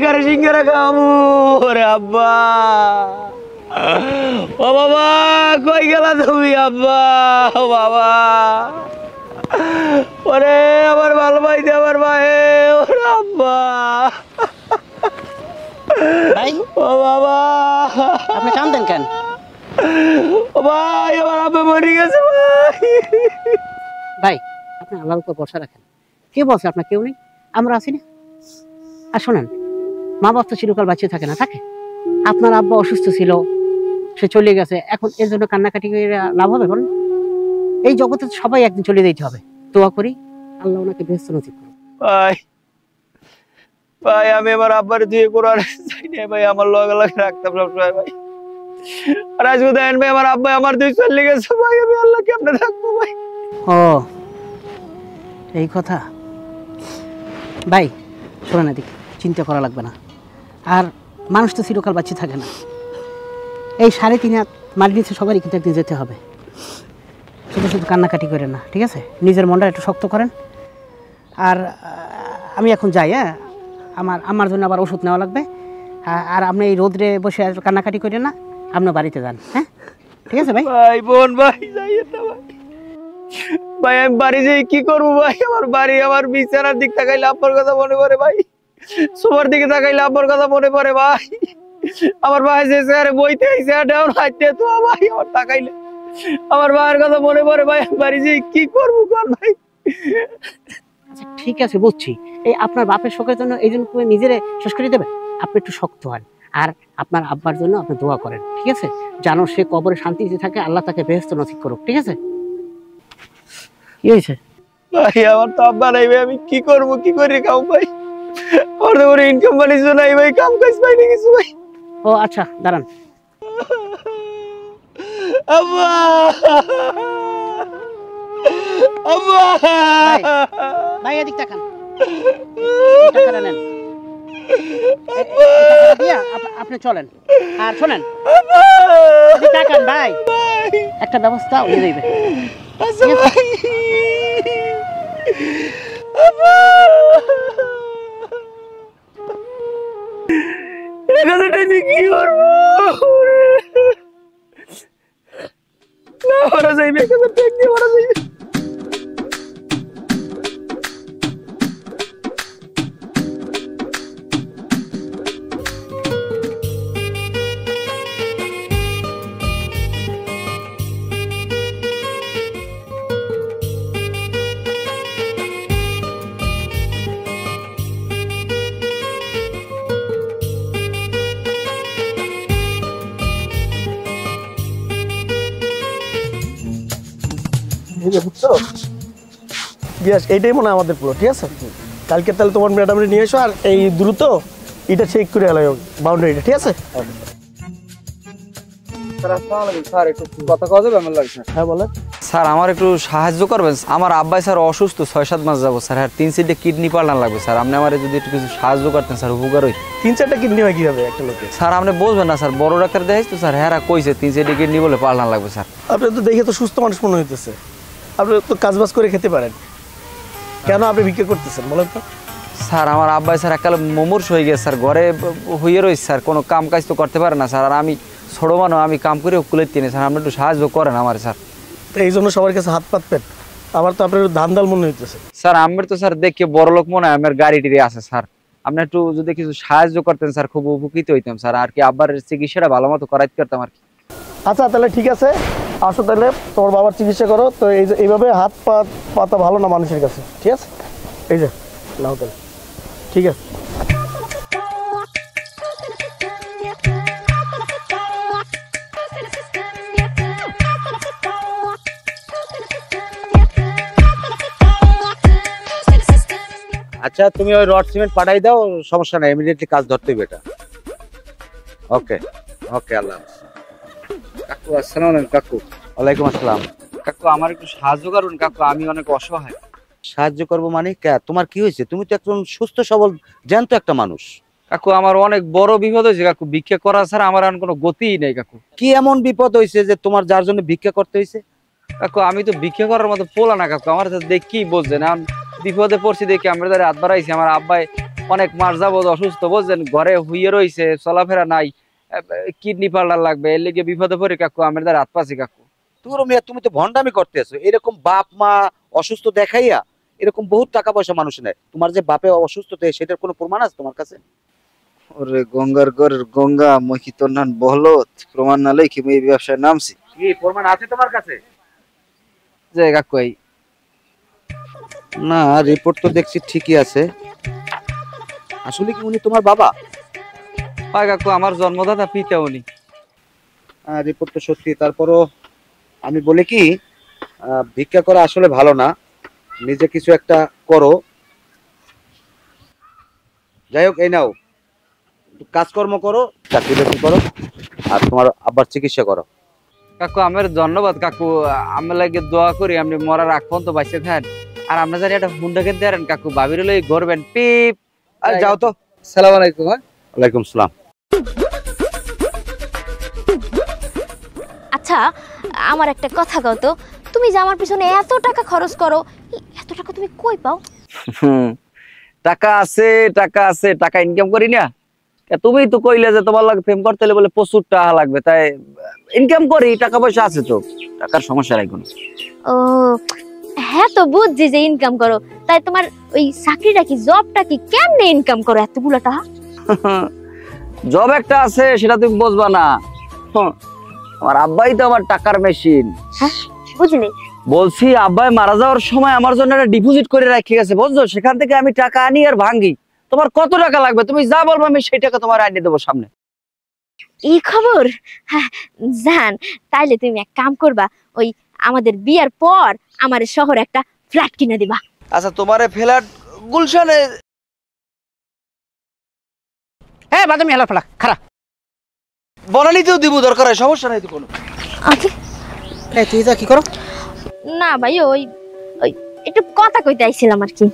কারে সিঙ্গারা খাবো ওরে আব্বা। ও বাবা কই গেলা তুমি আব্বা? ও বাবা ওরে আমার ভালো ভাই দে আমার ভাই ওরে আব্বা। ভাই ও বাবা আপনি কাঁদেন কেন? ও ভাই আমার আব্বা মরে গেছে ভাই। ভাই আপনি আল্লাহর উপর ভরসা রাখেন। কে বলছে আপনার কেউ নেই? আমরা আছি না। আর শোনেন, মা বাপ তো চিরকাল বাঁচিয়ে থাকে না, থাকে। আপনার আব্বা অসুস্থ ছিল, সে চলে গেছে, এখন এর জন্য কান্নাকাটি করে লাভ হবে বলেন? এই জগতে সবাই একদিন চলে যেতে হবে। দোয়া করি আল্লাহ ওনাকে বেহেশত নসিব করুন। ভাই ভাই আমি আমার আব্বার দিয়ে কোরআন চাই না ভাই, আমার লগে লগে রাখতাম সবসময় ভাই। আর আজকে দেখেন ভাই আমার আব্বা আমার দুই চলে গেছে ভাই, আমি আল্লাহ কেমনে থাকবো ভাই? ও এই কথা। ভাই শোনেন, এদিকে চিন্তা করা লাগবে না। আর মানুষ তো চিরকাল বাঁচিয়ে থাকে না। এই 3.5 হাত মাটি নিচে সবারই কিন্তু একদিন যেতে হবে। শুধু শুধু কান্নাকাটি করেন না, ঠিক আছে? নিজের মনটা একটু শক্ত করেন। আর আমি এখন যাই, হ্যাঁ? আমার জন্য আবার ওষুধ নেওয়া লাগবে। আর আপনি এই রোদ্রে বসে কান্নাকাটি করেন না, আপনার বাড়িতে যান, হ্যাঁ? ঠিক আছে ভাই? ভাই বোন ভাই যাইয়েন না ভাই। ভাই আমি বাড়ি যাই কি করবো ভাই? আমার বাড়ি আমার বিছানার দিক তাকাইলে আব্বার কথা মনে পড়ে ভাই, সোফার দিকে তাকাইলে আব্বার কথা মনে পড়ে ভাই। আমার ভাই যে স্যারে বইতে আইছে ডাউন হাইতে তো ভাই আমার তাকাইলে আমার ভাইয়ের কথা মনে পড়ে ভাই। আমি বাড়ি যাই কি করবো কোন ভাই? আচ্ছা ঠিক আছে, বুঝছি। এই আপনার বাপের শোকের জন্য এই জন্য নিজেরে শেষ করে দেবেন? আপনি একটু শক্ত হন। আর আপনার আব্বার জন্য আপনি দোয়া করেন, ঠিক আছে? জানো সে কবরে শান্তিতে থাকে, আল্লাহ তাকে বেহেশত নসিব করুক, ঠিক আছে? কি হয়েছে ভাই? আমার তো আব্বা নাই ভাই, আমি কি করবো, কি করে খাও ভাই? আমার তো কোনো ইনকাম বানিয়েছ নাই ভাই, কাম কাজ পাইনি কিছু ভাই। ও আচ্ছা দাঁড়ান। আব্বা আব্বা ভাই এদিক তাকান, এই টাকাটা নেন। এই টাকাটা দিয়ে আপনি চলেন। আর শোনেন, এদিক তাকান ভাই, একটা ব্যবস্থা হয়ে যাবে। আচ্ছা ভাই। আব্বা এই কথাটা আমি কি করবো? না মারা যাইবে, এই কথাটা একদিন মারা যাইবে। এইটাই মনে হয় আমাদের পুরো, ঠিক আছে? কালকে তাহলে তোমার ম্যাডামরে নিয়ে এসো, আর এই দ্রুত এটা চেক করে এলো বাউন্ডারিটা, ঠিক আছে? হ্যাঁ বলেন স্যার। আমার একটু সাহায্য করবেন? আমার আব্বাই স্যার অসুস্থ, 6-7 মাস যাবো স্যার। আর 3-4টা কিডনি পাল্টানো লাগবে স্যার। আপনি আমার যদি একটু কিছু সাহায্য করতেন স্যার, উপকার হইত। 3-4টা কিডনি হয় কিভাবে একটা লোকে? স্যার আপনি বলবেন না স্যার, বড় ডাক্তার দেখাইছ তো স্যার, হ্যাঁ কইছে 3-4টা কিডনি বলে পাল্টানো লাগবে স্যার। আপনি তো দেখে তো সুস্থ মানুষ মনে হইতেছে, আপনি তো কাজবাজ করে খেতে পারেন, কেন আপনি ভিক্ষা করতেছেন বলেন তো? স্যার আমার আব্বাই স্যার এককালে মুমূর্ষ হয়ে গেছে স্যার, ঘরে হইয়ে রয়েছে স্যার, কোনো কাম কাজ তো করতে পারে না স্যার। আর আমি ছোটো মানুষ, আমি কাম করে কুলাইতে নেই স্যার, আপনি একটু সাহায্য করেন আমার স্যার। তো এই জন্য সবার কাছে হাত পাতবেন? আমার তো আপনার ধান দাল মনে হইতেছে। স্যার আমার তো স্যার দেখে বড় লোক মনে হয়, আমার গাড়ি টিড়ি আছে স্যার। আপনি একটু যদি কিছু সাহায্য করতেন স্যার, খুব উপকৃত হইতাম স্যার। আর কি আব্বার চিকিৎসাটা ভালো মতো করাইতে পারতাম আর কি। আচ্ছা তাহলে ঠিক আছে, আসো তাহলে তোমার বাবার চিকিৎসা করো। তো এই যে এইভাবে হাত পাতা ভালো না মানুষের কাছে, ঠিক আছে? এই যে নাও তাহলে, ঠিক আছে? আচ্ছা তুমি ওই রড সিমেন্ট পাঠাই দাও, সমস্যা নাই, ইমিডিয়েটলি কাজ ধরতে হবে এটা। ওকে ওকে, আল্লাহ হাফেজ। কাকু আসসালামু আলাইকুম। কাকু ওয়ালাইকুম আসসালাম। কাকু আমার একটু সাহায্য করুন কাকু, আমি অনেক অসহায়। সাহায্য করবো মানে তোমার কি হয়েছে? তুমি তো একজন সুস্থ সবল জ্যান্ত একটা মানুষ। কাকু আমার অনেক বড় বিপদ হয়েছে কাকু, ভিক্ষা করা ছাড়া আমার আর কোনো গতিই নেই কাকু। কি এমন বিপদ হয়েছে যে তোমার যার জন্য ভিক্ষা করতে হয়েছে? কাকু আমি তো ভিক্ষা করার মতো পোলা না কাকু, আমার দেখি বলছেন বিপদে পড়ছি দেখি আমরা হাত বাড়াইছি। আমার আব্বাই অনেক মাস যাবত অসুস্থ, বুঝছেন, ঘরে হুইয়ে রয়েছে, চলাফেরা নাই, কিডনি পাল্টার লাগবে, এর লিগে বিপদে পড়ে কাকু, আমার দ্বারা হাত পাচ্ছি কাকু। তুমি তো ভন্ডামি করতেছো। এরকম বাপ মা অসুস্থ দেখাইয়া এরকম বহুত টাকা পয়সা মানুষ নেয়। তোমার যে বাপে অসুস্থ সেটার কোনো প্রমাণ আছে তোমার কাছে? ওরে গঙ্গার ঘরের গঙ্গা, মই কি তোর নান বহলত, প্রমাণ না লই কি মই এই ব্যবসায় নামছি। কি প্রমাণ আছে তোমার কাছে? যে কাকু এই না, রিপোর্ট তো দেখছি ঠিকই আছে। আসলে কি উনি তোমার বাবা? হয় কাকু, আমার জন্মদাতা পিতা উনি। রিপোর্ট তো সত্যি। তারপরও আমি বলি কি, ভিক্ষা করা আসলে ভালো না, নিজে কিছু একটা করো। যাই হোক, এই নাও, কাজকর্ম করো, চাকরি বাকরি করো, আর তোমার আব্বার চিকিৎসা করো। কাকু আমার ধন্যবাদ কাকু, আমি লাগে দোয়া করি আপনি মরার আগ পর্যন্ত বাইসে থাকেন। আর আপনার জানি একটা হুন্ডা কিনতে পারেন কাকু, ভাবির লই ঘুরবেন পিপ। আর যাও তো। সালাম আলাইকুম। ওয়ালাইকুম সালাম। আচ্ছা, আমার একটা কথা কও তো, তুমি যে আমার পিছনে এত টাকা খরচ করো, এত টাকা তুমি কই পাও? টাকা আছে, টাকা আছে, টাকা ইনকাম করি না। তুমি তো কইলে যে তোমার লাগে প্রেম করতে হলে বলে প্রচুর টাকা লাগবে, তাই ইনকাম করি, টাকা পয়সা আছে তো, টাকার সমস্যা নাই কোনো। ও হ্যাঁ, তো বুঝছি যে ইনকাম করো, তাই তোমার ওই চাকরিটা কি, জবটা কি, কেমনে ইনকাম করো এতগুলো টাকা? জব একটা আছে, সেটা তুমি বুঝবা না। আমার আব্বাই তো আমার টাকার মেশিন। বুঝলি? বলছি আব্বাই মারা যাওয়ার সময় আমার জন্য একটা ডিপোজিট করে রেখে গেছে, বুঝছো, সেখান থেকে আমি টাকা আনি আর ভাঙি। তোমার কত টাকা লাগবে তুমি যা বলবো, আমি সেই টাকা তোমার আনিয়ে দেবো সামনে। এই খবর? হ্যাঁ, জান, তাইলে তুমি এক কাম করবা, ওই আমাদের বিয়ার পর আমার শহরে একটা ফ্ল্যাট কিনে দিবা। আচ্ছা, তোমারে ফ্ল্যাট গুলশানে? হ্যাঁ, বাদামি হেলা ফেলা খারাপ বনানিতেও দিব, দরকার হয়, সমস্যা নাই তো কোনো। ওকে। এই তুই যা, কি করো? না ভাই, ওই ওই একটু কথা কইতে আইছিলাম আর কি।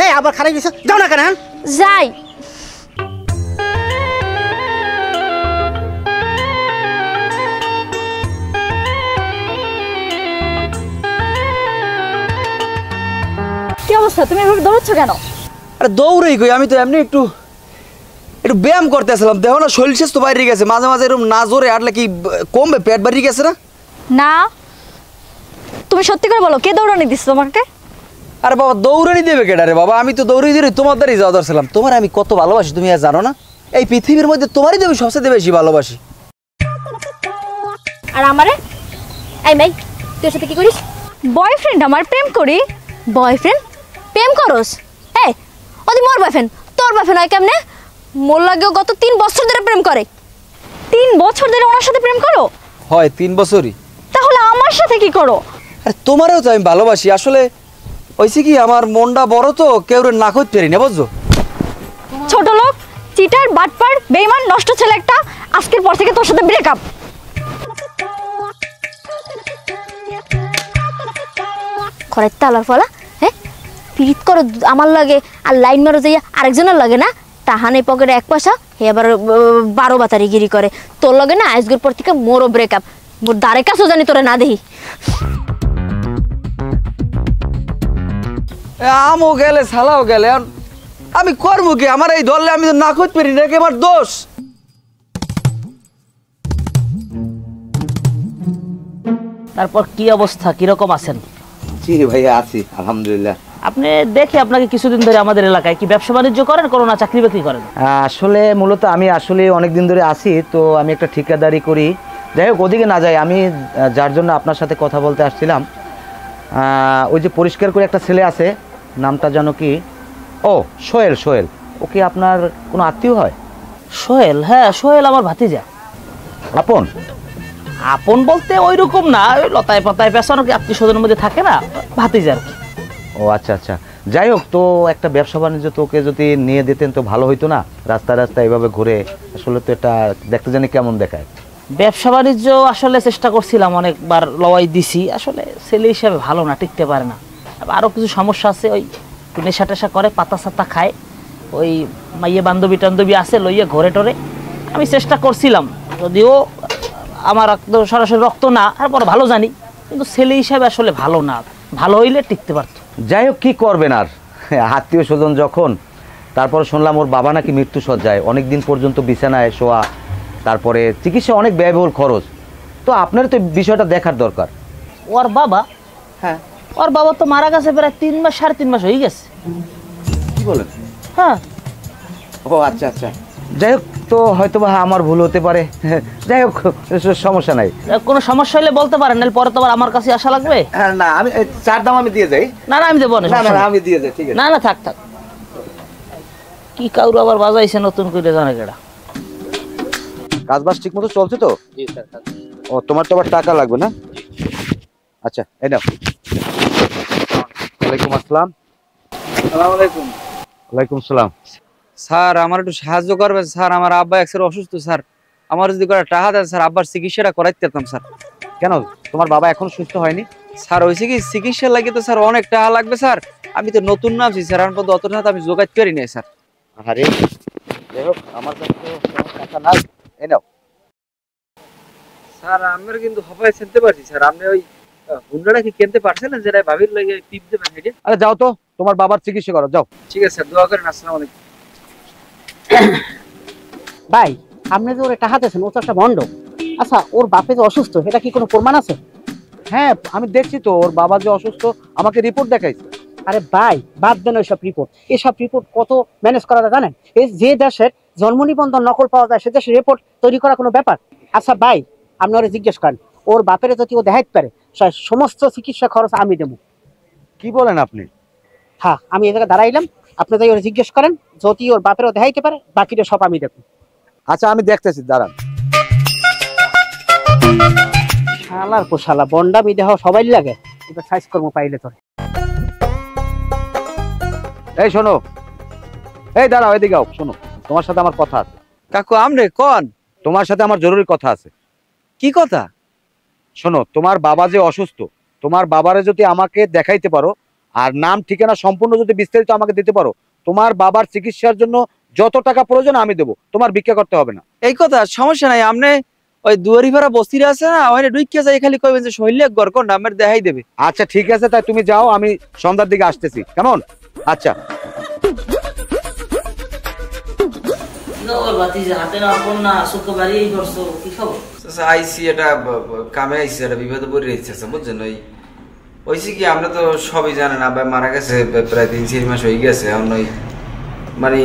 এই আবার খারাপ গেছে, যাও না কেন? যাই। কি অবস্থা, তুমি এভাবে দৌড়চ্ছ কেন? আরে দৌড়েই কই, আমি তো এমনি একটু ব্যায়াম করতে আসলাম। দেখো না, শরীর স্বাস্থ্য বাইরে গেছে, মাঝে মাঝে এরকম না জোরে হাঁটলে কি কমবে? পেট বাড়ি গেছে না? না, তুমি সত্যি করে বলো, কে দৌড়ানি দিছ তোমাকে? আরে বাবা, দৌড়ানি দেবে কেডা রে বাবা? আমি তো দৌড়িয়ে দৌড়ি তোমার দ্বারই যাওয়া দরছিলাম। তোমার আমি কত ভালোবাসি তুমি আর জানো না? এই পৃথিবীর মধ্যে তোমারই তো আমি সবচেয়ে বেশি ভালোবাসি। আর আমারে? এই মেই, তুই সাথে কি করিস? বয়ফ্রেন্ড আমার, প্রেম করি। বয়ফ্রেন্ড? প্রেম করস? এই ওদি মোর বয়ফ্রেন্ড, তোর বয়ফ্রেন্ড হয় কেমনে? মোর লাগেও গত 3 বছর ধরে প্রেম করে। 3 বছর ধরে ওনার সাথে প্রেম করো? হয় 3 বছরই। তাহলে আমার সাথে কি করো? আরে তোমারও তো আমি ভালোবাসি। আসলে হয়েছে কি, আমার মনটা বড় তো, কেউ না করতে পারি না, বুঝছো? ছোট লোক, চিটার, বাটপার, বেঈমান, নষ্ট ছেলে একটা। আজকের পর থেকে তোর সাথে ব্রেকআপ। খরে তালার ফলা, হ্যাঁ, পিরিত করো আমার লাগে আর লাইন মারো যাইয়া আরেকজনের লাগে না। তাহানে পকেটে 1 পয়সা, হে আবার 12 বাতারি গিরি করে। তোর লাগে না আজকের পর থেকে মোরও ব্রেকআপ। মোর দ্বারে কাছেও জানি তোরা না দেখি। আমও গেলে সালাও গেলে, আমি করবো কি? আমার এই ধরলে আমি তো না করতে পারি না, আমার দোষ। তারপর কি অবস্থা, কিরকম আছেন? জি ভাইয়া, আছি আলহামদুলিল্লাহ। আপনি দেখি আপনাকে কিছুদিন ধরে আমাদের এলাকায় কি ব্যবসা বাণিজ্য করেন, কোনো না চাকরি বাকরি করেন? আসলে মূলত আমি অনেক দিন ধরে আছি তো, আমি একটা ঠিকাদারি করি। যাই হোক, ওদিকে না যাই, আমি যার জন্য আপনার সাথে কথা বলতে আসছিলাম, ওই যে পরিষ্কার করে একটা ছেলে আছে, নামটা জানো কি? ও সোহেল। সোহেল, ও কি আপনার কোনো আত্মীয় হয়? সোহেল? হ্যাঁ, সোহেল আমার ভাতিজা। আপন? আপন বলতে ওই রকম না, ওই লতায় পাতায় পেছানো কি আত্মীয় স্বজনের মধ্যে থাকে না, ভাতিজা আর কি। ও আচ্ছা আচ্ছা, যাই হোক, তো একটা ব্যবসা বাণিজ্য তোকে যদি নিয়ে দিতেন তো ভালো হইতো না? রাস্তায় রাস্তায় এইভাবে ঘুরে আসলে তো এটা দেখতে জানি কেমন দেখায়। ব্যবসা বাণিজ্য আসলে চেষ্টা করছিলাম, অনেকবার লওয়াই দিছি, আসলে ছেলে হিসাবে ভালো না, টিকতে পারে না। আরও কিছু সমস্যা আছে, ওই নেশা টেশা করে, পাতা সাতা খায়, ওই মাইয়ে বান্ধবী টান্ধবী আছে লইয়ে ঘরে টরে। আমি চেষ্টা করছিলাম, যদিও আমার সরাসরি রক্ত না, তারপর ভালো জানি, কিন্তু ছেলে হিসাবে আসলে ভালো না, ভালো হইলে টিকতে পারতো। যাই হোক, কী করবেন আর, আত্মীয় স্বজন যখন, তারপরে শুনলাম ওর বাবা নাকি মৃত্যুসজ্জায়, অনেক দিন পর্যন্ত বিছানায় শোয়া, তারপরে চিকিৎসা অনেক ব্যয়বহুল খরচ। তো আপনার তো বিষয়টা দেখার দরকার। ওর বাবা? হ্যাঁ। ওর বাবা তো মারা গেছে প্রায় 3 মাস 3.5 মাস হয়ে গেছে। কি বলেন? হ্যাঁ। ও আচ্ছা আচ্ছা, যাই হোক, তো হয়তো বা আমার ভুল হতে পারে। যাই হোক, সমস্যা নাই। কোনো সমস্যা হলে বলতে পারেন, নাহলে পরে তো আবার আমার কাছে আসা লাগবে। হ্যাঁ, না আমি চার দাম আমি দিয়ে যাই। না না, আমি দেবো না। না না, আমি দিয়ে যাই, ঠিক আছে। না না, থাক থাক। কি কাউর আবার বাজাইছে নতুন করে, জানে কেডা। কাজ বাজ ঠিক মতো চলছে তো? জি স্যার। ও, তোমার তো আবার টাকা লাগবে না? আচ্ছা, এই নাও। ওয়ালাইকুম আসসালাম। আসসালামু আলাইকুম। ওয়ালাইকুম সালাম। স্যার আমার একটু সাহায্য করবেন স্যার, আমার আব্বা এক্সের অসুস্থ স্যার, আমার যদি করে টাকা দেন স্যার, আব্বার চিকিৎসাটা করাইতে পারতাম স্যার। কেন, তোমার বাবা এখন সুস্থ হয়নি? স্যার হয়েছে কি, চিকিৎসা লাগে তো স্যার অনেক টাকা লাগবে স্যার, আমি তো নতুন নামছি স্যার, এখন পর্যন্ত অত টাকা আমি জোগাড় করি নাই স্যার। আরে যাই হোক, আমার কাছে তো তেমন টাকা নাই। এই নাও। স্যার আমরা কিন্তু হবাই চিনতে পারছি স্যার, আপনি ওই হুন্ডাটা কি কিনতে পারছিলেন যেটা ভাবির লাগে টিপ দেবেন হেঁটে? আরে যাও তো, তোমার বাবার চিকিৎসা করো, যাও। ঠিক আছে স্যার, দোয়া করেন। আসসালামু আলাইকুম। ভাই, আপনি যে ওরে টাকা দিয়েছেন, ও তো একটা ভণ্ড। আচ্ছা, ওর বাপে যে অসুস্থ, এটা কি কোনো প্রমাণ আছে? হ্যাঁ, আমি দেখছি তো ওর বাবা যে অসুস্থ, আমাকে রিপোর্ট দেখাইছে। আরে ভাই, বাদ দেন ওইসব রিপোর্ট। এসব রিপোর্ট কত ম্যানেজ করা যায় জানেন? এই যে দেশের জন্ম নিবন্ধন নকল পাওয়া যায়, সে দেশের রিপোর্ট তৈরি করা কোনো ব্যাপার? আচ্ছা ভাই, আপনি ওরা জিজ্ঞেস করেন, ওর বাপের যদি ও দেখাইতে পারে, সমস্ত চিকিৎসা খরচ আমি দেবো। কি বলেন আপনি? হ্যাঁ, আমি এই জায়গায় দাঁড়াইলাম, আপনি তাই ওরা জিজ্ঞেস করেন, যদি ওর বাপেরও দেখাইতে পারে, বাকিটা সব আমি দেবো। আচ্ছা, আমি দেখতেছি, দাঁড়ান। শালার পোশালা, বন্ডামি দেহ সবাই লাগে, এবার সাইজ কর্ম পাইলে তোর। এই শোনো, এই দাঁড়াও, এদিকে আও, শোনো, তোমার সাথে আমার কথা আছে। কাকু আমরে কোন? তোমার সাথে আমার জরুরি কথা আছে। কি কথা? শোনো, তোমার বাবা যে অসুস্থ, তোমার বাবারে যদি আমাকে দেখাইতে পারো, আর নাম ঠিকানা সম্পূর্ণ যদি বিস্তারিত আমাকে দিতে পারো, তোমার বাবার চিকিৎসার জন্য যত টাকা প্রয়োজন আমি দেবো, তোমার ভিক্ষা করতে হবে না। এই কথা, সমস্যা নাই, আপনি ওই দুয়ারি ভাড়া বস্তির আছে না, ওখানে ঢুকিয়ে যাই, খালি কইবেন যে শৈলে গড় কোন আমার দেখাই দেবে। আচ্ছা ঠিক আছে, তাই তুমি যাও, আমি সন্ধ্যার দিকে আসতেছি, কেমন? আচ্ছা। আইসি এটা কামে আইসি, এটা বিপদে পড়ে রয়েছে বুঝছেন। ওই কি আমরা তো সবই জানেন, আব্বা মারা গেছে প্রায় 3-4 মাস হয়ে গেছে। এখন ওই মানে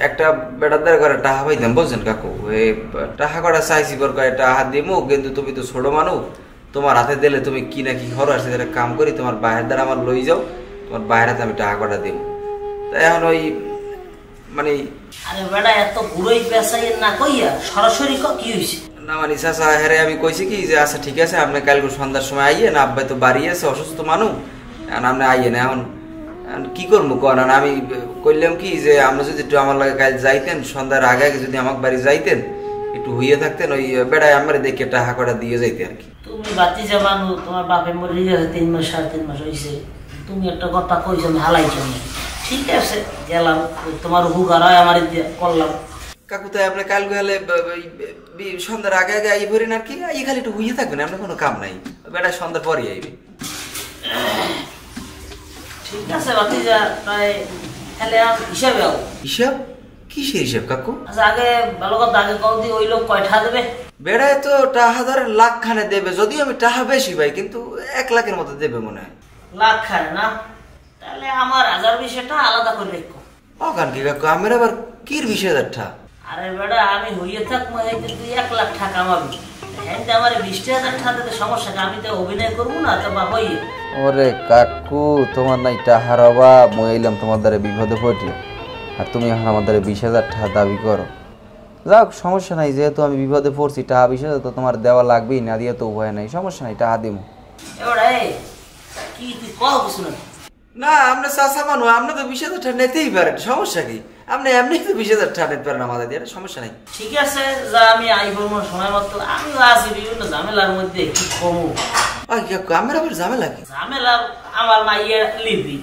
একটা বেটাদের ঘরে টাকা পাইতাম বুঝছেন কাকু, এই টাকা কটা চাইছি বর কয় টাকা দিমু, কিন্তু তুমি তো ছোট মানুষ, তোমার হাতে দিলে তুমি কি না কি খরচ আছে সেটা কাম করি, তোমার বাইরের দ্বারা আমার লই যাও, তোমার বাইরের হাতে আমি টাকা কটা দিব। তাই এখন ওই মানে আরে বেটা, এত ঘুরোই পেছাই না কইয়া সরাসরি কি হইছে না, মানে চাচা হেরে আমি কইছি কি যে আচ্ছা ঠিক আছে, আপনি কালকে সন্ধ্যার সময় আইয়ে না, আব্বাই তো বাড়ি আছে, অসুস্থ মানুষ, আপনি আইয়ে না। এখন কি করবো কন, আমি কইলাম কি যে আপনি যদি একটু আমার লাগে কাল যাইতেন, সন্ধ্যার আগে আগে যদি আমার বাড়ি যাইতেন, একটু হইয়ে থাকতেন, ওই বেড়ায় আমার দেখে টাকা কটা দিয়ে যাইতে আর কি। তুমি বাতি যাবানো, তোমার বাপে মরে গেছে 3 মাস 3.5 মাস হয়েছে, তুমি একটা কথা কইছো আমি হালাইছো না। ঠিক আছে, গেলাম, তোমার হুকার হয় আমার করলাম। কাকু তাই আপনি কাল গেলে সন্ধ্যার আগে আগে আই ভরেন আর কি, এই খালি একটু হইয়ে থাকবেন, আপনার কোনো কাম নাই, বেড়ায় সন্ধ্যার পরই আইবে। ঠিক আছে বাতিজা, প্রায় তাহলে হিসাবে আও। হিসাব? কিসের হিসাব কাকু? আচ্ছা আগে ভালো কথা, আগে কদি ওই লোক কয়টা দেবে? বেড়ায় তো টাকা ধরে লাখ খানে দেবে, যদিও আমি টাকা বেশি পাই, কিন্তু 1 লাখের মতো দেবে মনে হয়। লাখ খায় না? তাহলে আমার 1000-20,000 টাকা আলাদা করে রেখো। অকান কি কাকু, আমার আবার কির 20,000 টাকা? আরে বেটা, আমি হইয়ে থাকবো তুই 1 লাখ টাকা কামাবি, হ্যাঁ আমার 20,000 টাকা দিতে সমস্যা, আমি তো অভিনয় করবো না তো বা হইয়ে। ওরে কাকু, তোমার নাই টাহার অভাব, মই এলাম তোমার দ্বারা বিপদে পড়ি, আর তুমি এখন আমার দ্বারা 20,000 টাকা দাবি করো। যাক সমস্যা নাই, যেহেতু আমি বিপদে পড়ছি, টাকা 20,000 তো তোমার দেওয়া লাগবেই, না দিয়ে তো উপায় নাই, সমস্যা নাই, টাকা দিব। এবারে কি তুই কও কিছু না? না, আপনি চাষা মানুষ, আপনি তো 20,000 টাকা নিতেই পারেন, সমস্যা কি? আপনি এমনি তো 20,000 টাকা নিতে পারেন আমাদের দিয়ে, সমস্যা নাই। ঠিক আছে, যা আমি আইবো সময় মতো, আমিও আছি বিভিন্ন ঝামেলার মধ্যে, কি কমু। আমার আবার ঝামেলা কি? ঝামেলা আমার মাইয়ে লিবি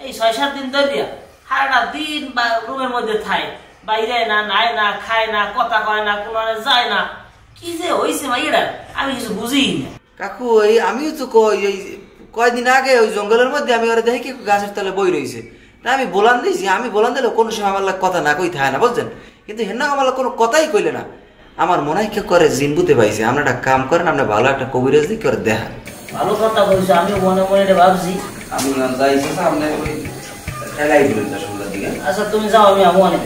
এই 6-7 দিন ধরে দিয়া সারাটা দিন রুমের মধ্যে থাকে, বাইরে না, নাই না, খায় না, কথা কয় না, কোনো যায় না, কি যে হয়েছে মাইয়েরা আমি কিছু বুঝি না। কাকু আমিও তো কই, ওই কয়দিন আগে ওই জঙ্গলের মধ্যে আমি ওরা দেখি গাছের তলে বই রয়েছে, না আমি বলান দিয়েছি, আমি বলান দিলে কোনো সময় আমার লাগে কথা না কই থাকে না বুঝছেন, কিন্তু হেন আমার লাগে কোনো কথাই কইলে না। আমার মনে হয় কেউ করে জিনবুতে পাইছে, আমরা একটা কাম করেন, আমরা ভালো একটা কবিরাজ দিই করে দেখা। ভালো কথা বলছো, আমি মনে মনে ভাবছি। আমি যাইছি আপনার ওই খেলাই দিলেন তার সন্ধ্যার দিকে। আচ্ছা তুমি যাও, আমি আমু অনেক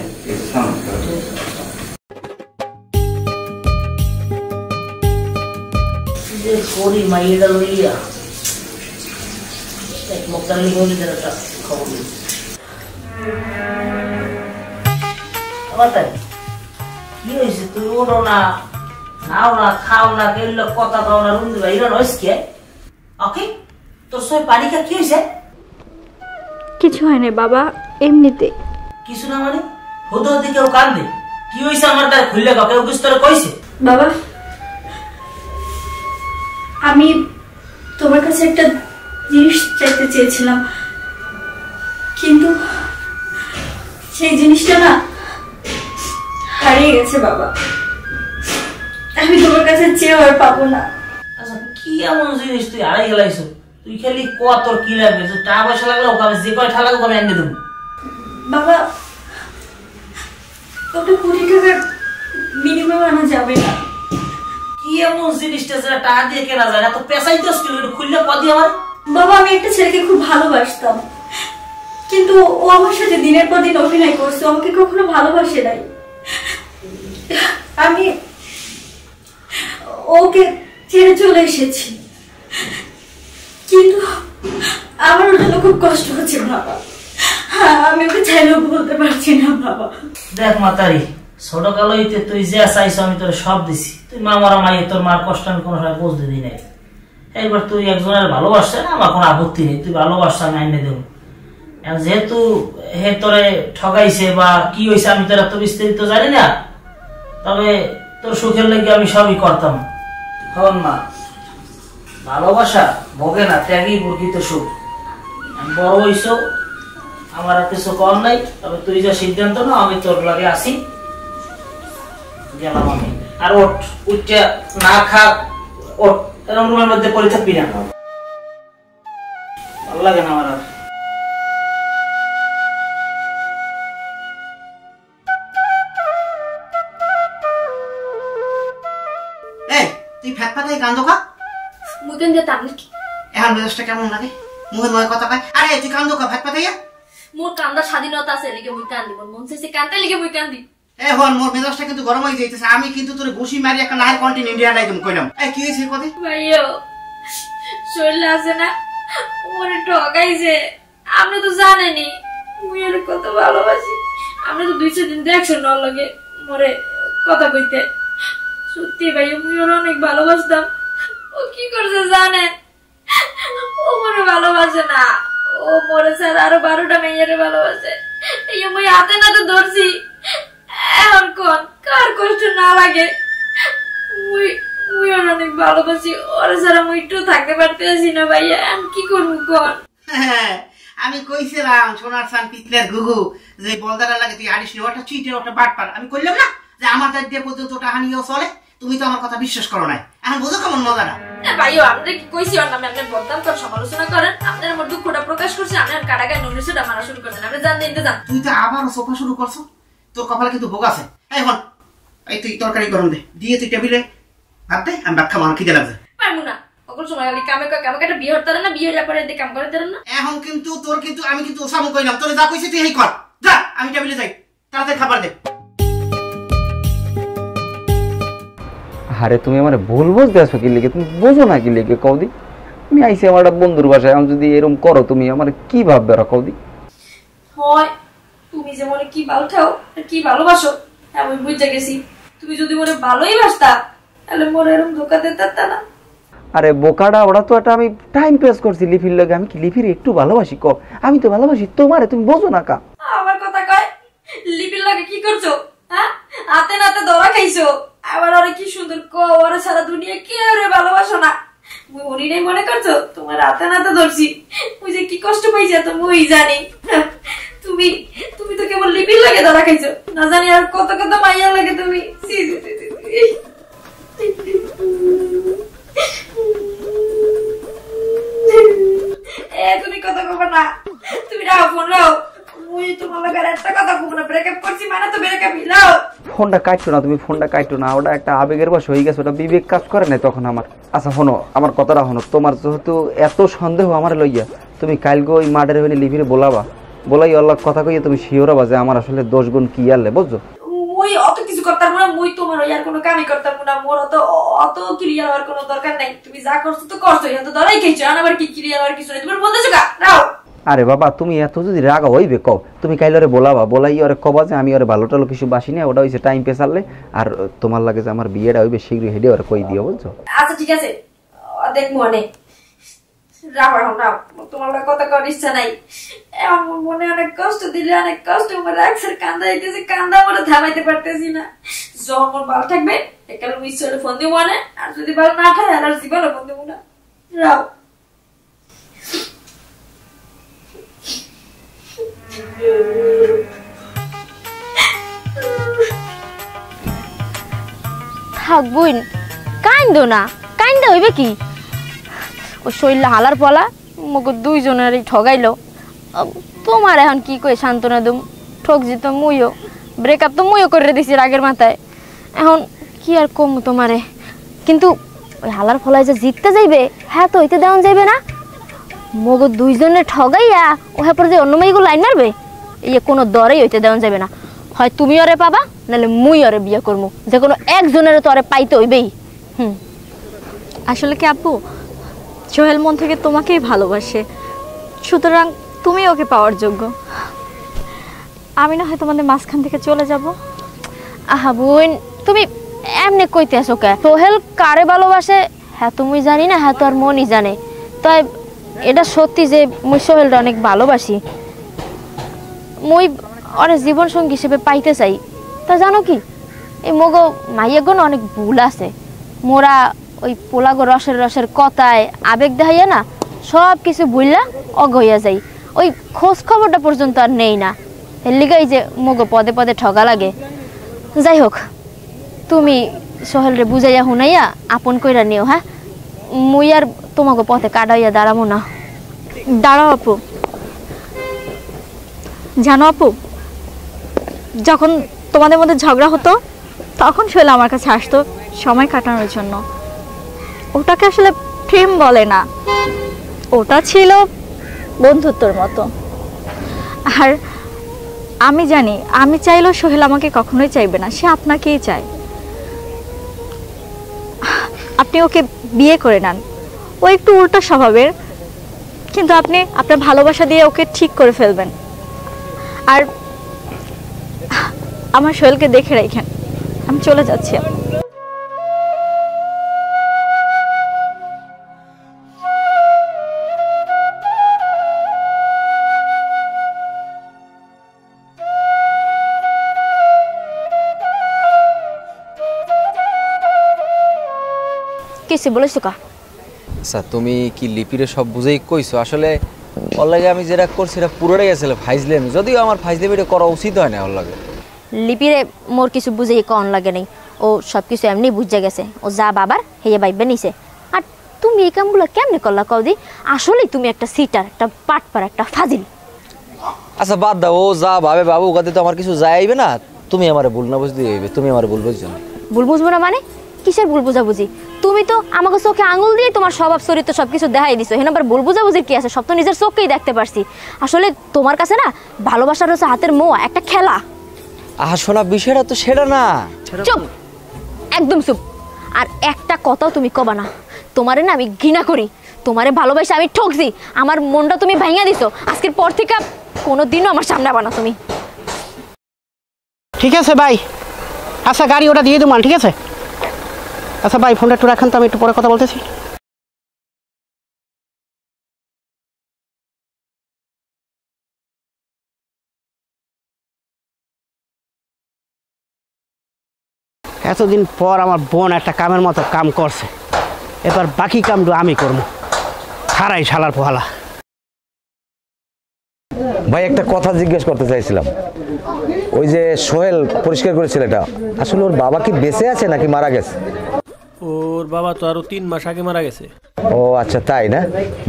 করি মাইয়েটা লইয়া মুক্তালি বলিদের একটা খবর দিই। কি হয়েছে? তুই ওঠো না, নাও না, খাও না, কেউ কথা খাও না, রুম দিবা ইরান হয়েছে কে? ওকে, তোর সবাই পানিকা কি হয়েছে? কিছু হয় না বাবা, এমনিতে। কিছু না মানে হতে হতে কেউ কান্দে? কি হয়েছে আমার তার খুললে কেউ কিছু তোর কইছে? বাবা, আমি তোমার কাছে একটা জিনিস চাইতে চেয়েছিলাম, কিন্তু সেই জিনিসটা না হারিয়ে গেছে বাবা। আমি তোমার কাছে চেয়েও আর পাবো না। আচ্ছা কি এমন জিনিস তুই হারাই গেলাইছো? তুই খালি ক তোর কি লাগবে, টাকা পয়সা লাগলে ওখানে যে কয় ঠা লাগবে আমি এনে দেবো। বাবা, ওটা 20 টাকার মিনিমাম আনা যাবে না। কি এমন জিনিসটা যেটা টাকা দিয়ে কেনা যায় না? তো পেশাই তো খুললে কদি আমার। বাবা, আমি একটা ছেলেকে খুব ভালোবাসতাম, কিন্তু ও আমার সাথে দিনের পর দিন অভিনয় করছে, আমাকে কখনো ভালোবাসে নাই। আমি ওকে ছেড়ে চলে এসেছি, কিন্তু আমার ওর জন্য খুব কষ্ট হচ্ছে বাবা। আমি ওকে চাইলেও বলতে পারছি না বাবা। দেখ মাতারি, ছোট কালো হইতে তুই যা চাইছো আমি তোর সব দিছি। তুই মা মারা মাইয়ে, তোর মার কষ্ট আমি কোনো সময় বুঝতে দিই নাই। একবার তুই একজনের ভালোবাসছে না, আমার কোনো আপত্তি নেই, তুই ভালোবাসছে আমি এনে দেবো। যেহেতু হে তোরে ঠগাইছে বা কি হয়েছে আমি তোর এত বিস্তারিত জানি না, তবে তোর সুখের লেগে আমি সবই করতাম। হন মা, ভালোবাসা ভোগে না, ত্যাগই প্রকৃত সুখ। আমি বড় হইছ, আমার আর কিছু কর নাই, তবে তুই যা সিদ্ধান্ত না আমি তোর লাগে আসি গেলাম আমি। আর ওঠ, উঠটা না খা, ওঠ, এরকম রুমের মধ্যে পড়ে থাকবি না, ভালো লাগে না আমার আর। তুই ফ্যাট ফাটাই কান্দ কা মুকেন যে তাবলিক এখন মেজাজটা কেমন লাগে? মুখে মুখে কথা কয়, আরে তুই কান্দ কা ফ্যাট ফাটাইয়া? মোর কান্দার স্বাধীনতা আছে, লিখে মুই কান্দি, মন চাইছে কান্দতে লিখে মুই কান্দি। এখন মোর মেজাজটা কিন্তু গরম হয়ে যাইতেছে, আমি কিন্তু তোর ঘুষি মারি একটা লাহের কন্টিন ইন্ডিয়া লাইদম কইলাম। কি হয়েছে কথা? ভাইও শরীরে আছে না, ওরে ঠকাইছে। আপনি তো জানেনই মুই এর কত ভালোবাসি। আপনি তো 2-4 দিন দেখছেন না লাগে মোরে কথা কইতে। সত্যি ভাইও মুই ওর অনেক ভালোবাসতাম। ও কি করছে জানেন? ও মোরে ভালোবাসে না, ও মোরে স্যার আরো 12টা মেয়েরে ভালোবাসে। এই মুই হাতে নাতে ধরছি, এখন কোন কার কষ্ট না লাগে? মুই ওর অনেক ভালোবাসি, ওর ছাড়া মুই একটু থাকতে পারতেছি না ভাইয়া। আমি কি করবো কোন? আমি কইছিলাম সোনার সান পিতলের গুগু যে বলদারা লাগে তুই আড়িস নি, ওটা চিটের ওটা বাটপার। আমি কইলাম না যে আমার দাঁত দিয়ে পর্যন্ত ওটা হানিও চলে, তুমি তো আমার কথা বিশ্বাস করো নাই। এখন বুঝো কেমন মজাটা? ভাইও আমরা কি কইছি ওর নামে আপনি বদনাম করে সমালোচনা করেন? আপনার আমার দুঃখটা প্রকাশ করছে, আপনার কারাগায় নুরিসুটা মারা শুরু করছেন। আপনি জান দিন জান, তুই তো আবার সোফা শুরু করছো, তোর কপালে কিন্তু ভোগ আছে। এখন এই তুই তরকারি গরম দে, দিয়ে তুই টেবিলে ভাত দে, আমি ভাত খাবো, আমার খিদে লাগছে। পারবো না, ওগুলো সময় খালি কামে কামে একটা বিয়ে হতে না, বিয়ে হলে পরে কাম করে দেন না। এখন কিন্তু তোর কিন্তু আমি কিন্তু ওসামু কইলাম, তোরে যা কইছি তুই এই কর, যা আমি টেবিলে যাই, তাড়াতাড়ি খাবার দে। আরে তুমি আমার ভুল বুঝতে আসো কি লিখে, তুমি বোঝো না কি লিখে কৌদি? আমি আইসি আমার একটা বন্ধুর বাসায়, আমি যদি এরকম করো তুমি আমার কি ভাববে ওরা কৌদি? হয় তুমি যে মনে কি ভালো আর কি ভালোবাসো আমি বুঝতে গেছি। তুমি যদি মনে ভালোই বাসতা তাহলে মোর এরকম ধোকা দিতে না। আরে বোকাটা, ওরা তো একটা আমি টাইম পাস করছি লিপির লগে, আমি কি লিপির একটু ভালোবাসি? ক আমি তো ভালোবাসি তোমারে, তুমি বোঝো না কা? আমার কথা কয় লিপির লাগে কি করছো? হ্যাঁ, হাতে নাতে ধরা খাইছো। আবার ওরা কি সুন্দর ক, ওরা সারা দুনিয়া কেউ রে ভালোবাসো না। উনি নেই মনে করছো তোমার হাতে নাতে ধরছি, ওই যে কি কষ্ট পাইছে তো মুই জানি। তুমি তুমি তো কেবল লিপির লাগে ধরা খাইছো, না জানি আর কত কত মাইয়া লাগে তুমি। তুমি কথা কব না, তুমি রাও ফোন রাও, ফোনটা কাটছো না, তুমি ফোনটা কাটছো না, ওটা একটা আবেগের বশ হয়ে গেছে, ওটা বিবেক কাজ করে না তখন আমার। আচ্ছা শোনো, আমার কথাটা শোনো, তোমার যেহেতু এত সন্দেহ আমার লইয়া, তুমি কালকে ওই মার্ডার হইলে লিভিরে বলাই আল্লাহ কথা কইয়া তুমি শিওর হবা যে আমার আসলে 10 গুণ কি আনলে, বুঝছো? মুই অত কিছু করতাম না, মুই তোমার আর কোনো কামই করতাম না, মোর অত ক্লিয়ার হওয়ার কোনো দরকার নাই। তুমি যা করছো তো করছো, এত ধরাই খেয়েছো, আবার কি ক্লিয়ার হওয়ার কিছু নেই। তুমি বলতেছো কা রাও। আরে বাবা, তুমি এত যদি রাগ হইবে কও, তুমি কাইলে ওরে বলাই ওরে কবা যে আমি ওরে ভালো টালো কিছু বাসি না, ওটা হইছে টাইম পেছালে, আর তোমার লাগে যে আমার বিয়েটা হইবে শীঘ্রই হেডে ওরে কই দিও, বুঝছো? আচ্ছা ঠিক আছে, দেখবো অনেক রাও রাও রাও, তোমার লাগে কথা করার ইচ্ছা নাই। আমার মনে অনেক কষ্ট দিলে, অনেক কষ্ট আমার রাখছে, কান্দা হইতেছে, কান্দা আমরা থামাইতে পারতেছি না। যখন মন ভালো থাকবে একাল ঈশ্বরে ফোন দিব না, আর যদি ভালো না থাকে আর জীবনে ফোন দিব না। রাও থাক বোন, কাইন্দো না, কাইন্দা হইবে কি? ওই শৈল্য হালার পলা মগো দুইজনের ঠগাইলো, তোমার এখন কি কই সান্ত্বনা দুম? ঠকছি তো মুইও, ব্রেকআপ তো মুইও করে দিছি রাগের মাথায়, এখন কি আর কম তোমারে। কিন্তু ওই হালার ফলায় যে জিততে যাইবে, হ্যাঁ তো হইতে দেওয়া যাইবে না। মগো দুইজনে ঠগাইয়া ও হ্যাঁ পরে যে অন্য মেয়েগুলো লাইন মারবে, এই কোনো দরেই হইতে দেওয়া যাবে না। হয় তুমি ওরে পাবা, নাহলে মুই ওরে বিয়ে করবো, যে কোনো একজনের তো ওরে পাইতে হইবেই। আসলে কি আপু, সোহেল মন থেকে তোমাকেই ভালোবাসে, সুতরাং তুমি ওকে পাওয়ার যোগ্য। আমি না হয় তোমাদের মাঝখান থেকে চলে যাব। আহা বোন, তুমি এমনি কইতে আসো কে? সোহেল কারে ভালোবাসে হ্যাঁ তুমি জানি না, হ্যাঁ তো আর মনই জানে। তাই এটা সত্যি যে মুই সোহেলটা অনেক ভালোবাসি, মুই অনেক জীবন সঙ্গী হিসেবে পাইতে চাই। তা জানো কি, এই মগো মাইয়াগণ অনেক ভুল আছে। মোরা ওই পোলাগো রসের কথায় আবেগ দেখাইয়া না সব কিছু ভুললা অগ হইয়া যাই, ওই খোঁজ খবরটা পর্যন্ত আর নেই না। এর লিগাই যে মগো পদে পদে ঠগা লাগে। যাই হোক, তুমি সোহেলরে বুঝাইয়া হুনাইয়া আপন কইরা নিও। হ্যাঁ, মুই আর তোমাকে পথে কাটাইয়া দাঁড়াবো না। দাঁড়াও আপু, জানো আপু, যখন তোমাদের মধ্যে ঝগড়া হতো তখন সোহেল আমার কাছে আসতো সময় কাটানোর জন্য। ওটাকে আসলে প্রেম বলে না, ওটা ছিল বন্ধুত্বর মতো। আর আমি জানি, আমি চাইলেও সোহেল আমাকে কখনোই চাইবে না, সে আপনাকেই চায়। আপনি ওকে বিয়ে করে নেন, ও একটু উল্টা স্বভাবের, কিন্তু আপনি আপনার ভালোবাসা দিয়ে ওকে ঠিক করে ফেলবেন। আর আমার সোহেলকে দেখে রাখেন, আমি চলে যাচ্ছি। কিছু বলেছো কা? আচ্ছা, তুমি কি লিপিরে সব বুঝেই কইছো? আসলে ওর লাগে আমি যেটা করছি এটা পুরোটাই গেছিল ফাইজলেমি, যদিও আমার ফাইজলেমিটা করা উচিত হয় না ওর লাগে। লিপিরে মোর কিছু বুঝেই কন লাগে নাই, ও সব কিছু এমনি বুঝে গেছে, ও যা বাবার হেয়ে বাইবে নিছে। আর তুমি এই কামগুলো কেমনে করলা কদি? আসলেই তুমি একটা সিটার, একটা পাটপার, একটা ফাজিল। আচ্ছা বাদ দাও, ও যা ভাবে বাবু, ওখানে তো আমার কিছু যাইবে না। তুমি আমার ভুল না বুঝতে হইবে, তুমি আমার ভুল বুঝছো না। ভুল বুঝবো না মানে? কিসের ভুল বুঝাবুঝি? তুমি তো আমাকে চোখে আঙুল দিয়ে তোমার স্বভাব চরিত্র সবকিছু দেখাই দিছো, এখানে আবার ভুল বুঝাবুঝির কি আছে? সব তো নিজের চোখেই দেখতে পারছি। আসলে তোমার কাছে না ভালোবাসার হচ্ছে হাতের মোয়া, একটা খেলা। আহা শোনা, বিষয়টা তো সেটা না। চুপ, একদম চুপ। আর একটা কথাও তুমি কবা না। তোমারে না আমি ঘৃণা করি, তোমারে ভালোবাসা আমি ঠকছি, আমার মনটা তুমি ভাঙিয়ে দিছো। আজকের পর থেকে কোনোদিনও আমার সামনে আবা না তুমি। ঠিক আছে ভাই, আচ্ছা গাড়ি ওটা দিয়ে দেবো, ঠিক আছে? আচ্ছা ভাই, ফোনটা একটু রাখেন তো, আমি একটু পরে কথা বলতেছি। এতদিন পর আমার বোন একটা কামের মতো কাম করছে, এবার বাকি কামটা আমি করবো। খারাই শালার পোহালা। ভাই একটা কথা জিজ্ঞেস করতে চাইছিলাম, ওই যে সোহেল পরিষ্কার করেছিল, এটা আসলে ওর বাবা কি বেঁচে আছে নাকি মারা গেছে? ওর বাবা তো আরো 3 মাস আগে মারা গেছে। ও আচ্ছা, তাই না?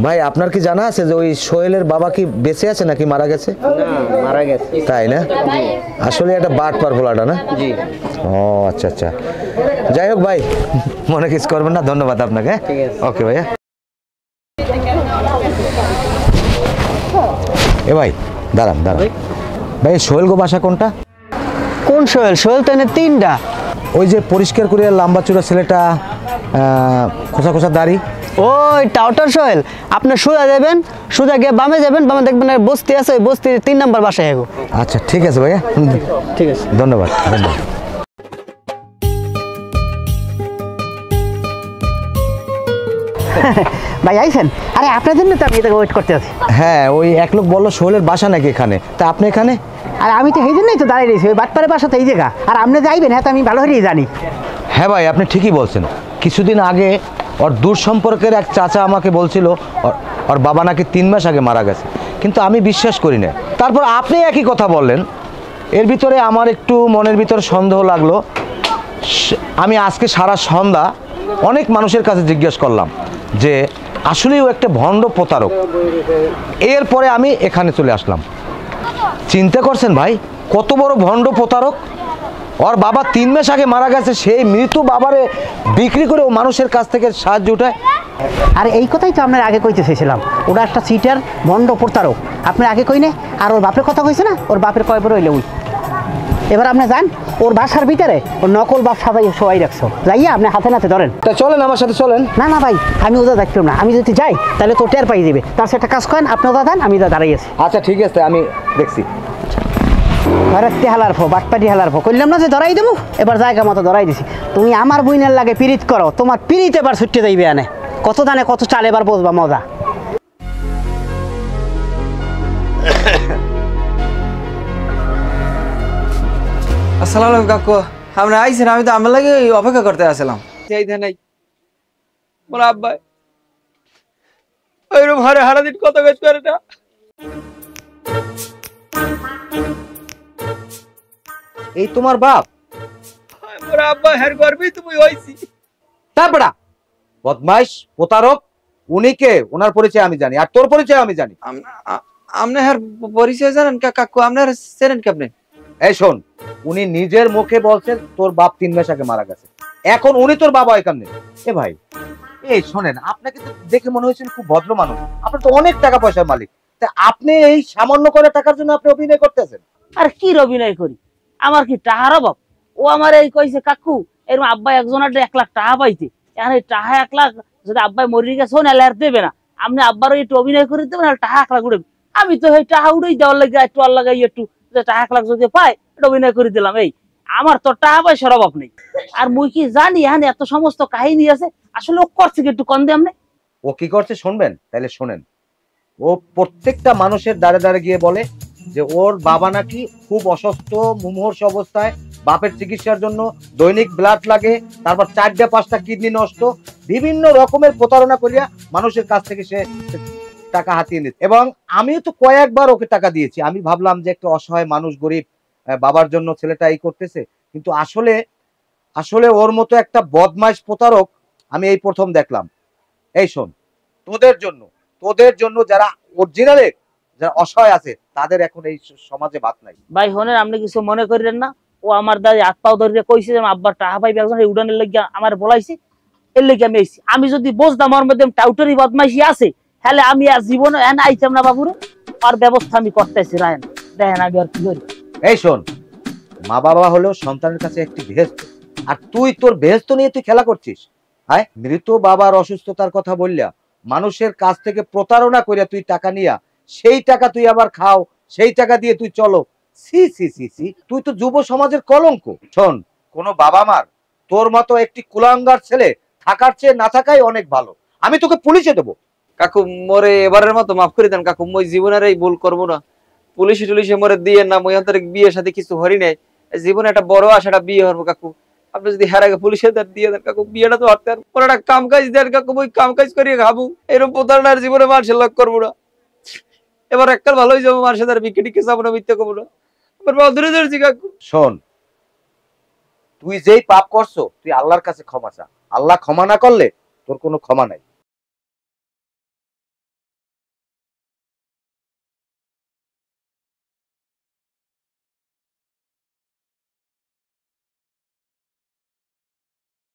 ভাই আপনার কি জানা আছে যে ওই সোহেলের বাবা কি বেঁচে আছে নাকি মারা গেছে? মারা গেছে। তাই না? আসলে একটা বাট পার বলাটা না? জি। ও আচ্ছা আচ্ছা, যাই হোক ভাই, মনে কিছু করবেন না, ধন্যবাদ আপনাকে। ঠিক আছে। ওকে ভাইয়া। এ ভাই দাঁড়ান দাঁড়ান ভাই, সোহেল গো বাসা কোনটা? কোন সোহেল? সোহেল তো এনে 3টা। ওই যে পরিষ্কার করে লম্বা চূড়া ছেলেটা, খোসা খোসা দাড়ি। ওই টাউটার সোহেল। আপনি সোজা যাবেন, সোজা গিয়ে বামে যাবেন, বামে দেখবেন একটা বস্তি আছে, ওই বস্তির 3 নম্বর বাসায় এগো। আচ্ছা ঠিক আছে ভাইয়া, ঠিক আছে, ধন্যবাদ ধন্যবাদ। ভাই আইছেন? আরে আপনার জন্য তো আমি এটা ওয়েট করতে আছি। হ্যাঁ, ওই এক লোক বললো সোহেলের বাসা নাকি এখানে, তা আপনি এখানে? আর আমি তো এই জন্যই তো দাঁড়িয়ে রয়েছি, ওই বাটপাড়ের বাসা তো এই জায়গা। আর আপনি যাইবেন, হ্যাঁ তো আমি ভালো করেই জানি। হ্যাঁ ভাই, আপনি ঠিকই বলছেন। কিছুদিন আগে ওর দূর সম্পর্কের এক চাচা আমাকে বলছিল ওর বাবা নাকি 3 মাস আগে মারা গেছে, কিন্তু আমি বিশ্বাস করি না। তারপর আপনি একই কথা বললেন, এর ভিতরে আমার একটু মনের ভিতরে সন্দেহ লাগলো। আমি আজকে সারা সন্ধ্যা অনেক মানুষের কাছে জিজ্ঞেস করলাম যে আসলেই ও একটা ভণ্ড প্রতারক। এরপরে আমি এখানে চলে আসলাম। চিন্তা করছেন ভাই, কত বড় ভণ্ড প্রতারক! ওর বাবা 3 মাস আগে মারা গেছে, সেই মৃত্যু বাবারে বিক্রি করে ও মানুষের কাছ থেকে সাহায্য উঠায়। আর এই কথাই তো আপনার আগে কইতে চেয়েছিলাম, ওটা একটা সিটার ভণ্ড প্রতারক। আপনি আগে কই না, আর ওর বাপের কথা কইছে না, ওর বাপের কয় বড় হইলে ওই। এবার আপনি যান, ওর বাসার ভিতরে ওর নকল বাপ সাজাই সবাই রাখছো, যাইয়া আপনি হাতে নাতে ধরেন। তা চলেন আমার সাথে চলেন। না না ভাই, আমি ওটা দেখতাম না, আমি যদি যাই তাহলে তো টের পাই যাবে। তার সাথে একটা কাজ করেন, আপনি ওটা দেন, আমি ওটা দাঁড়াই আছি। আচ্ছা ঠিক আছে, আমি দেখছি। রাত্রি হালার ফো, বাটপাটি হালার ফো, কইলাম না যে ধরাই দেবো, এবার জায়গা মতো ধরাই দিছি। তুমি আমার বইনের লাগে পিরিত করো, তোমার পিরিত এবার ছুটতে যাইবে আনে। কত দানে কত চাল এবার বসবা মজা। আসসালামু আলাইকুম কাকু, আপনি আইছেন? আমি তো আমার লাগে অপেক্ষা করতে আসলাম। এই ধানাই বড় আব্বাই ওইরকম হারে হারা দিন কত কাজ করে না। এই তোমার বাপ? বড় আব্বা হের করবি তুমি হইছি। তারপরা বদমাইশ প্রতারক, উনি কে? ওনার পরিচয় আমি জানি, আর তোর পরিচয় আমি জানি। আপনার পরিচয় জানেন কাকু? আপনার চেনেন কি আপনি? এই শোন, উনি নিজের মুখে বলছেন তোর বাপ 3 মাস আগে মারা গেছে, এখন উনি তোর বাবা হয় কেমনে? এ ভাই, এই শোনেন, আপনাকে তো দেখে মনে হয়েছিল খুব ভদ্র মানুষ, আপনার তো অনেক টাকা পয়সার মালিক, তা আপনি এই সামান্য করে টাকার জন্য আপনি অভিনয় করতেছেন? আর কি অভিনয় করি, আমার কি টাকার অভাব? ও আমার এই কইছে কাকু এরকম আব্বাই একজনের 1 লাখ টাকা পাইতে, এখন এই টাকা 1 লাখ যদি আব্বাই মরে গেছে নাহলে আর দেবে না, আপনি আব্বারও একটু অভিনয় করে দেবেন আর টাকা 1 লাখ উঠে। আমি তো এই টাকা উঠেই দেওয়ার লাগে একটু আর লাগাই একটু যে টাকা 1 লাখ যদি পাই এটা অভিনয় করে দিলাম। এই আমার তো টাকা পয়সার অভাব নেই, আর মুই কি জানি এখন এত সমস্ত কাহিনী আছে, আসলে ও করছে কি একটু কম দিয়ে। ও কি করছে শুনবেন? তাহলে শোনেন। ও প্রত্যেকটা মানুষের দ্বারে দ্বারে গিয়ে বলে যে ওর বাবা নাকি খুব অসুস্থ, মুমূর্ষ অবস্থায়, বাপের চিকিৎসার জন্য দৈনিক ব্লাড লাগে, তারপর 4টা-5টা কিডনি নষ্ট, বিভিন্ন রকমের প্রতারণা করিয়া মানুষের কাছ থেকে সে টাকা হাতিয়ে নিচ্ছে। এবং আমিও তো কয়েকবার ওকে টাকা দিয়েছি। আমি ভাবলাম যে একটা অসহায় মানুষ, গরিব বাবার জন্য ছেলেটা এই করতেছে, কিন্তু আসলে ওর মতো একটা বদমাইশ প্রতারক আমি এই প্রথম দেখলাম। এই শোন, তোদের জন্য যারা অরিজিনালে যারা অসহায় আছে তাদের এখন এই সমাজে ভাত নাই। ভাই হনের আপনি কিছু মনে করেন না, ও আমার দাদি হাত পাও ধরে কইছে যে আব্বার টাকা পাইবে একজন, এই উড়ানের লাগিয়া আমার বলাইছে, এর লাগি আমি আইছি। আমি যদি বুঝতাম ওর মধ্যে টাউটারি বদমাইশি আছে, তাহলে আমি আর জীবনে এন আইতাম না বাবুরে। আর ব্যবস্থা আমি করতেছি, রায়ন দেখেন আমি আর কি করি। এই শোন, মা বাবা হলো সন্তানের কাছে একটি বেহেশত, আর তুই তোর বেহেশত নিয়ে তুই খেলা করছিস। হ্যাঁ, মৃত বাবার অসুস্থতার কথা বললা, মানুষের কাছ থেকে প্রতারণা করিয়া তুই টাকা নিয়া, সেই টাকা তুই আবার খাও, সেই টাকা দিয়ে তুই চলো। সি সি সি সি, তুই তো যুব সমাজের কলঙ্ক। শোন, কোন বাবা মার তোর মতো একটি কুলাঙ্গার ছেলে থাকার চেয়ে না থাকাই অনেক ভালো। আমি তোকে পুলিশে দেবো। কাকু মোরে এবারের মতো মাফ করে দেন কাকু, মই জীবনের এই ভুল করবো না। পুলিশে টুলিশে মোরে দিয়ে না, মই অন্তরে বিয়ের সাথে কিছু হরি নাই, জীবনে একটা বড় আশাটা বিয়ে হবো কাকু। আপনি যদি হার আগে পুলিশে দিয়ে দেন কাকু, বিয়েটা তো হারতে আর একটা কাম কাজ দেন কাকু, ওই কাম কাজ করিয়ে খাবো। এরকম প্রতারণার জীবনে মানুষের লাভ করবো না। এবার এককাল ভালো হয়ে যাবো, মানুষের দ্বারা বিকে টিকে যাবো না, মিথ্যে করবো না। এবার ধরে ধরেছি কাকু। শোন, তুই যেই পাপ করছো তুই আল্লাহর কাছে ক্ষমা চা, আল্লাহ ক্ষমা না করলে তোর কোনো ক্ষমা নাই।